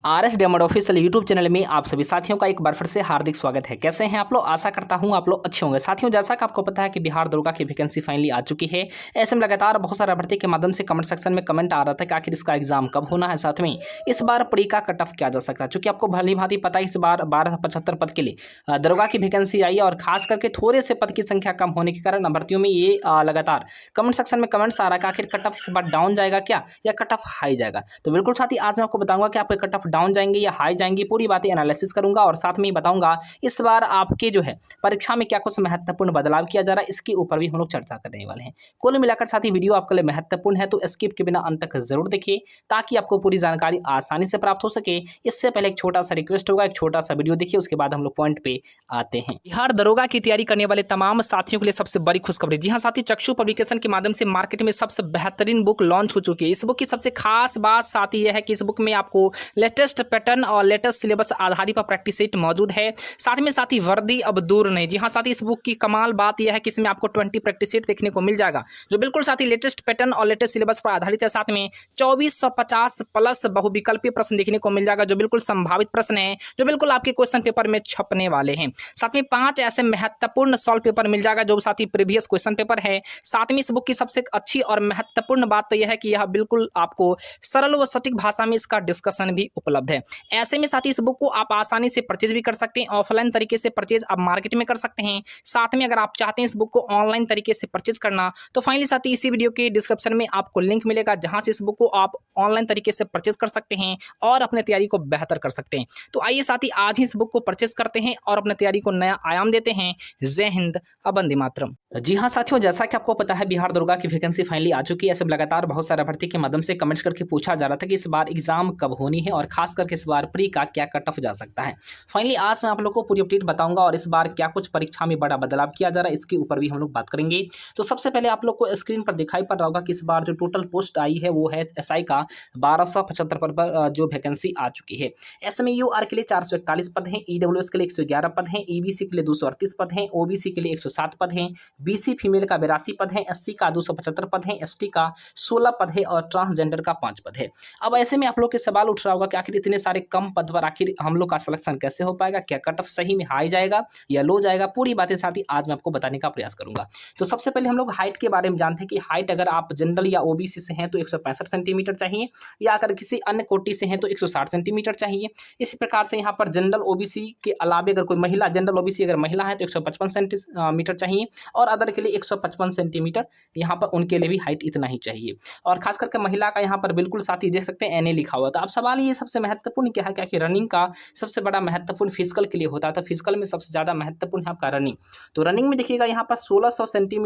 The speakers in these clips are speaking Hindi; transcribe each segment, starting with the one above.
आरएस डेमोड ऑफिशियल यूट्यूब चैनल में आप सभी साथियों का एक बार फिर से हार्दिक स्वागत है। कैसे हैं आप लोग? आशा करता हूं आप लोग अच्छे होंगे। साथियों, जैसा कि आपको पता है कि बिहार दरोगा की वैकेंसी फाइनली आ चुकी है। ऐसे में लगातार बहुत सारे अभ्यर्थी के माध्यम से कमेंट सेक्शन में कमेंट आ रहा था कि आखिर इसका एग्जाम कब होना है, साथ में इस बार प्री का कट ऑफ क्या जा सकता है। चूंकि आपको भली भांति पता है इस बार 1275 पद के लिए दरोगा की वैकेंसी आई है और खास करके थोड़े से पद की संख्या कम होने के कारण अभ्यर्थियों में ये लगातार कमेंट सेक्शन में कमेंट्स आ रहा है कि आखिर कट ऑफ इस बार डाउन जाएगा क्या या कट ऑफ हाई जाएगा। तो बिल्कुल साथी, आज मैं आपको बताऊंगा कि आपके कट ऑफ डाउन जाएंगे या हाई जाएंगी, पूरी बातें एनालिसिस करूंगा और साथ में ही बताऊंगा इस बार आपके जो है परीक्षा में क्या कुछ महत्वपूर्ण बदलाव किया जा रहा है, इसके ऊपर भी हम लोग चर्चा करने वाले हैं। कुल मिलाकर साथी वीडियो आपके लिए महत्वपूर्ण है, तो स्किप के बिना अंत तक जरूर देखिए ताकि आपको पूरी जानकारी आसानी से प्राप्त हो सके। इससे पहले एक छोटा सा रिक्वेस्ट होगा, एक छोटा सा वीडियो देखिए, उसके बाद हम लोग पॉइंट पे आते हैं। बिहार दरोगा की तैयारी करने वाले तमाम साथियों के लिए सबसे बड़ी खुशखबरी। जी हाँ साथी, चक्षु पब्लिकेशन के माध्यम से मार्केट में सबसे बेहतरीन बुक लॉन्च हो चुकी है। इस बुक की सबसे खास बात साथी यह है कि इस बुक में आपको लेटेस्ट पैटर्न और लेटेस्ट सिलेबस आधारित पर प्रैक्टिस सेट मौजूद है। साथ में साथी वर्दी अब दूर नहीं। जी हाँ साथी, इस बुक की कमाल बात यह है कि इसमें आपको 20 प्रैक्टिस सेट देखने को मिल जाएगा, जो बिल्कुल साथी लेटेस्ट पैटर्न और लेटेस्ट सिलेबस पर आधारित है। साथ में 2450 प्लस बहुविकल्पीय प्रश्न देखने को मिल जाएगा, जो बिल्कुल संभावित प्रश्न है, जो बिल्कुल आपके क्वेश्चन पेपर में छपने वाले हैं। साथ में 5 ऐसे महत्वपूर्ण सॉल्व पेपर मिल जाएगा जो साथी प्रीवियस क्वेश्चन पेपर है। साथ में इस बुक की सबसे अच्छी और महत्वपूर्ण बात तो यह है कि यह बिल्कुल आपको सरल व सटीक भाषा में इसका डिस्कशन भी उपलब्ध है। ऐसे में साथी इस बुक को आप आसानी से परचेज भी कर सकते हैं। ऑफलाइन तरीके से परचेज आप मार्केट में कर सकते हैं। साथ में अगर आप चाहते हैं इस बुक को ऑनलाइन तरीके से परचेज करना, तो फाइनली साथी इसी वीडियो के डिस्क्रिप्शन में आपको लिंक मिलेगा, जहां से इस बुक को आप ऑनलाइन तरीके से परचेज कर सकते हैं और अपने तैयारी को बेहतर कर सकते हैं। तो आइए साथी, आज ही इस बुक को परचेज करते हैं और अपने तैयारी को नया आयाम देते हैं। जय हिंद, वंदे मातरम। जी हाँ साथियों, जैसा कि आपको पता है बिहार दरोगा की वैकेंसी फाइनली आ चुकी है। ऐसे लगातार बहुत सारे अभ्यर्थी के माध्यम से कमेंट्स करके पूछा जा रहा था कि इस बार एग्जाम कब होनी है और खास करके इस बार प्री का क्या कट ऑफ जा सकता है। फाइनली आज मैं आप लोग को पूरी अपडेट बताऊंगा और इस बार क्या कुछ परीक्षा में बड़ा बदलाव किया जा रहा है, इसके ऊपर भी हम लोग बात करेंगे। तो सबसे पहले आप लोग को स्क्रीन पर दिखाई पड़ रहा होगा कि इस बार जो टोटल पोस्ट आई है वो है एसआई का 1275 पर जो वैकेंसी आ चुकी है। एसएमयू के लिए 441 पद हैं, ईडब्ल्यूएस के लिए 111 पद हैं, ईबीसी के लिए 238 पद हैं, ओबीसी के लिए 107 पद हैं, बीसी फीमेल का 82 पद है, एससी का 275 पद है, एसटी का 16 पद है और ट्रांसजेंडर का 5 पद है। अब ऐसे में आप लोग के सवाल उठ रहा होगा कि आखिर इतने सारे कम पद पर आखिर हम लोग का सिलेक्शन कैसे हो पाएगा, क्या कट ऑफ सही में हाई जाएगा या लो जाएगा, पूरी बातें साथ ही आज मैं आपको बताने का प्रयास करूंगा। तो सबसे पहले हम लोग हाइट के बारे में जानते हैं कि हाइट अगर आप जनरल या ओबीसी से हैं तो 165 सेंटीमीटर चाहिए, या अगर किसी अन्य कोटि से हैं तो 160 सेंटीमीटर चाहिए। इसी प्रकार से यहाँ पर जनरल ओबीसी के अलावे अगर कोई महिला, जनरल ओबीसी अगर महिला है तो 155 सेंटीमीटर चाहिए और अदर के लिए 155 सेंटीमीटर, यहाँ पर उनके लिए भी हाइट इतना ही चाहिए। और खास करके महिला का यहाँ पर बिल्कुल साथी देख सकते हैं एनए लिखा हुआ था। अब सवाल ये सबसे महत्वपूर्ण क्या है कि रनिंग का सबसे बड़ा महत्वपूर्ण फिजिकल के लिए होता है, तो फिजिकल में सबसे ज्यादा महत्वपूर्ण है आपका रनिंग। तो रनिंग में देखिएगा यहाँ पर 1600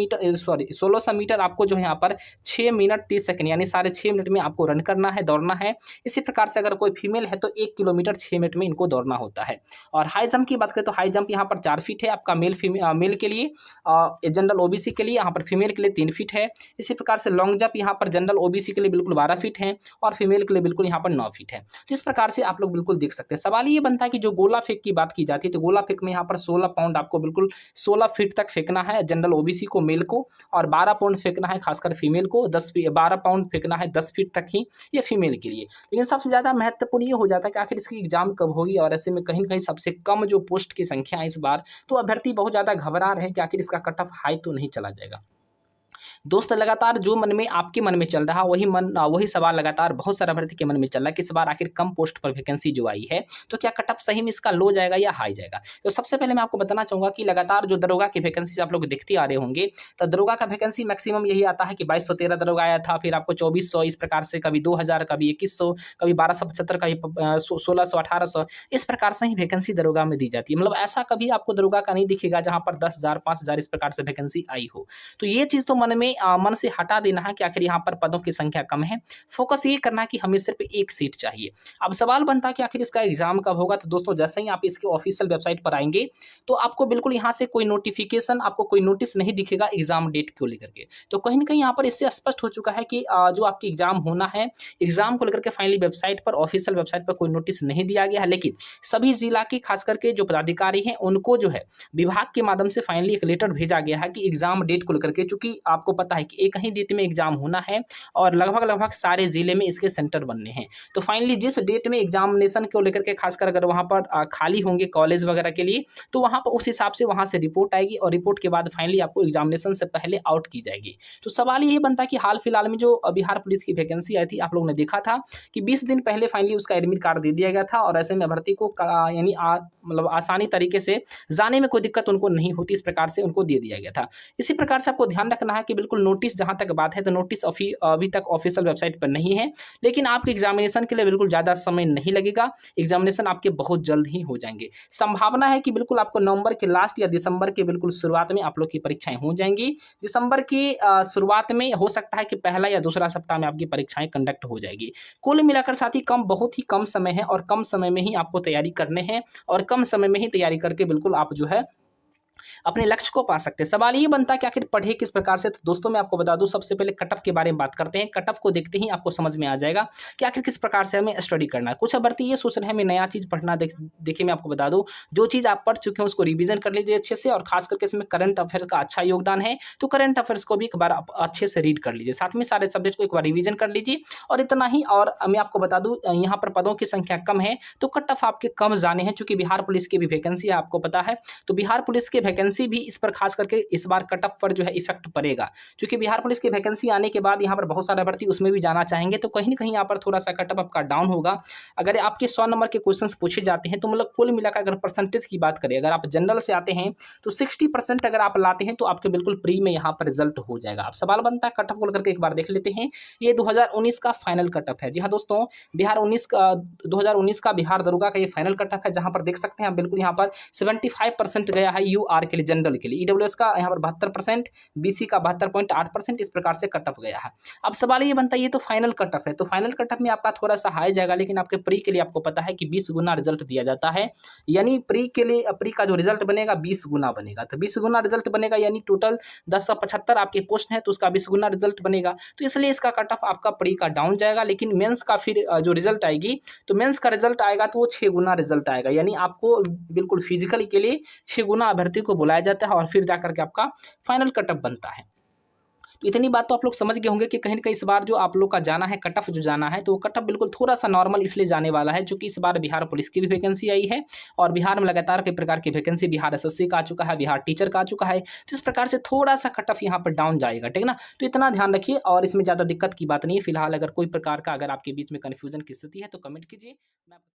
मीटर आपको जो है यहाँ पर 6 मिनट 30 सेकंड यानी 6.5 मिनट में आपको रन करना है, दौड़ना है। इसी प्रकार से अगर कोई फीमेल है तो 1 किलोमीटर 6 मिनट में इनको दौड़ना होता है। और हाई जंप की बात करें तो हाई जंप यहाँ पर 4 फीट है आपका मेल के लिए, जनरल ओबीसी के लिए, यहाँ पर फीमेल के लिए 3 फीट है। इसी प्रकार से लॉन्ग जंप यहाँ पर जनरल ओबीसी के लिए बिल्कुल 12 फीट है और फीमेल के लिए बिल्कुल यहाँ पर 9 फीट है। तो इस प्रकार से आप लोग बिल्कुल देख सकते हैं। सवाल ये बनता है कि जो गोला फेंक की बात की जाती है तो गोला फेंक में यहाँ पर 16 पाउंड आपको बिल्कुल 16 फीट तक फेंकना है जनरल ओबीसी को, मेल को, और 12 पाउंड फेंकना है खासकर फीमेल को, 12 पाउंड फेंकना है 10 फीट तक ही ये फीमेल के लिए। लेकिन सबसे ज्यादा महत्वपूर्ण ये हो जाता है कि आखिर इसकी एग्जाम कब होगी, और ऐसे में कहीं ना कहीं सबसे कम जो पोस्ट की संख्या है इस बार, तो अभ्यर्थी बहुत ज्यादा घबरा रहे हैं कि आखिर इसका कट ऑफ हाई तो नहीं चला जाएगा। दोस्त, लगातार जो मन में आपके मन में चल रहा वही सवाल लगातार बहुत सारे अभ्यर्थी के मन में चल रहा है कि इस बार आखिर कम पोस्ट पर वैकेंसी जो आई है तो क्या कट ऑफ सही में इसका लो जाएगा या हाई जाएगा। तो सबसे पहले मैं आपको बताना चाहूंगा कि लगातार जो दरोगा की वैकेंसी आप लोग देखते आ रहे होंगे, तो दरोगा का वैकेंसी मैक्सिमम यही आता है कि 2213 दरोगा आया था, फिर आपको 2400, इस प्रकार से कभी 2000, कभी 2100, कभी 1275, कभी 1600, 1800, इस प्रकार से ही वैकेंसी दरोगा में दी जाती है। मतलब ऐसा कभी आपको दरोगा का नहीं दिखेगा जहां पर 10,000, 5,000 इस प्रकार से वैकेंसी आई हो। तो ये चीज तो मन से हटा देना है कि आखिर यहाँ पर पदों की संख्या कम है। फोकस ये करना है कि हमें सिर्फ एक सीट चाहिए। अब सवाल बनता है कि आखिर इसका एग्जाम कब होगा। तो दोस्तों, जैसे ही आप इसके ऑफिशियल वेबसाइट पर आएंगे तो आपको बिल्कुल यहाँ से कोई नोटिफिकेशन, आपको कोई नोटिस नहीं दिखेगा एग्जाम डेट को लेकर के। तो कहीं ना कहीं यहाँ पर इससे स्पष्ट हो चुका है कि जो आपकी एग्जाम होना है, एग्जाम को लेकर के फाइनली वेबसाइट पर, ऑफिशियल वेबसाइट पर कोई नोटिस नहीं दिया गया है। लेकिन सभी जिला के खास करके जो पदाधिकारी हैं उनको जो है विभाग के माध्यम से फाइनली एक लेटर भेजा गया है कि एग्जाम डेट को लेकर के, चूंकि आपको पता है कि एक ही डेट में एग्जाम होना है और लगभग सारे जिले में इसके सेंटर बनने हैं। तो फाइनली जिस डेट में एग्जामिनेशन को लेकर के खासकर अगर वहाँ पर खाली होंगे कॉलेज वगैरह के लिए, तो वहाँ पर उस हिसाब से वहाँ से रिपोर्ट आएगी और रिपोर्ट के बाद फाइनली आपको एग्जामिनेशन से पहले आउट की जाएगी। तो सवाल ये बनता है कि हाल फिलहाल में जो बिहार पुलिस की वैकेंसी आई थी, आप लोगों ने देखा था कि 20 दिन पहले फाइनली उसका एडमिट कार्ड दे दिया गया था और ऐसे में अभ्यर्थी को यानी मतलब आसानी तरीके से जाने में कोई दिक्कत उनको नहीं होती, इस प्रकार से उनको दे दिया गया था। इसी प्रकार से आपको ध्यान रखना है कि बिल्कुल नोटिस जहाँ तक बात है तो नोटिस अभी तक ऑफिशियल वेबसाइट पर नहीं है, लेकिन आपके एग्जामिनेशन के लिए बिल्कुल ज़्यादा समय नहीं लगेगा। एग्जामिनेशन आपके बहुत जल्द ही हो जाएंगे। संभावना है कि बिल्कुल आपको नवंबर के लास्ट या दिसंबर के बिल्कुल शुरुआत में आप लोग की परीक्षाएं हो जाएंगी। दिसंबर की शुरुआत में हो सकता है कि पहला या दूसरा सप्ताह में आपकी परीक्षाएं कंडक्ट हो जाएगी। कुल मिलाकर साथी बहुत ही कम समय है और कम समय में ही आपको तैयारी करने हैं और कम समय में ही तैयारी करके बिल्कुल आप जो है अपने लक्ष्य को पा सकते हैं। सवाल ये बनता है कि आखिर पढ़े किस प्रकार से। तो दोस्तों मैं आपको बता दूं, सबसे पहले कट ऑफ के बारे में बात करते हैं। कट ऑफ को देखते ही आपको समझ में आ जाएगा कि आखिर किस प्रकार से हमें स्टडी करना है। कुछ अभ्यर्थी ये सोच रहे हैं हमें नया चीज पढ़ना। देखिए मैं आपको बता दूं, जो चीज आप पढ़ चुके हैं उसको रिविजन कर लीजिए अच्छे से, और खास करके इसमें करंट अफेयर का अच्छा योगदान है, तो करंट अफेयर्स को भी एक बार आप अच्छे से रीड कर लीजिए। साथ में सारे सब्जेक्ट को एक बार रिविजन कर लीजिए और इतना ही। और मैं आपको बता दूं, यहाँ पर पदों की संख्या कम है तो कट ऑफ आपके कम जाने हैं, चूंकि बिहार पुलिस की भी वैकेंसी है आपको पता है। तो बिहार पुलिस की वैकेंसी भी इस पर खास करके इस बार कट ऑफ पर जो है इफेक्ट पड़ेगा, क्योंकि बिहार पुलिस की वैकेंसी आने के बाद यहाँ पर बहुत सारे भर्ती उसमें भी जाना चाहेंगे, तो कहीं ना कहीं यहाँ पर थोड़ा सा कट ऑफ आपका डाउन होगा। अगर आपके 100 नंबर के क्वेश्चंस पूछे जाते हैं तो मतलब कुल मिलाकर अगर परसेंटेज की बात करें, अगर आप जनरल से आते हैं तो 60% अगर आप लाते हैं तो आपके बिल्कुल प्री में यहाँ पर रिजल्ट हो जाएगा। अब सवाल बनता है कट ऑफ को लेकर के एक बार देख लेते हैं। ये 2019 का फाइनल कट ऑफ है। जी हाँ दोस्तों, 2019 का बिहार दरोगा का ये फाइनल कट ऑफ है, जहां पर देख सकते हैं आप बिल्कुल यहाँ पर 75% गया है यूआर के लिए, जनरल के लिए। ईडब्ल्यूएस का यहाँ पर 72%, बीसी का 72.8%, इस प्रकार से कट ऑफ गया है। अब सवाल ये बनता है ये तो फाइनल कट ऑफ है, तो फाइनल कट ऑफ में आपका थोड़ा सा हाई जाएगा, लेकिन आपके प्री के लिए आपको पता है कि 20 गुना रिजल्ट दिया जाता है। यानी प्री के लिए प्री का जो रिजल्ट बनेगा 20 गुना बनेगा। तो 20 गुना रिजल्ट बनेगा, यानी टोटल 1075 आपके पोस्ट हैं तो उसका 20 गुना रिजल्ट बनेगा। तो इसलिए इसका कट ऑफ आपका प्री का डाउन जाएगा, लेकिन मेंस का फिर जो रिजल्ट आएगी, तो मेंस का रिजल्ट आएगा तो वो 6 गुना रिजल्ट आएगा। यानी आपको बिल्कुल फिजिकली के लिए 6 गुना अभ्यर्थी को बुलाया जाता है और फिर जाकर के आपका फाइनल कट ऑफ बनता है। तो इतनी बात तो आप लोग समझ गए होंगे कि कहीं ना कहीं इस बार जो आप लोग का जाना है कट ऑफ जो जाना है, तो वो कट ऑफ बिल्कुल थोड़ा सा नॉर्मल इसलिए जाने वाला है क्योंकि इस बार बिहार पुलिस की भी वैकेंसी आई है और बिहार में लगातार कई प्रकार की वैकेंसी, बिहार एसएससी का आ चुका है, बिहार टीचर का आ चुका है। तो इस प्रकार से थोड़ा सा कट ऑफ यहाँ पर डाउन जाएगा, ठीक ना। तो इतना ध्यान रखिए और इसमें ज़्यादा दिक्कत की बात नहीं है। फिलहाल अगर कोई प्रकार का अगर आपके बीच में कन्फ्यूजन की स्थिति है तो कमेंट कीजिए।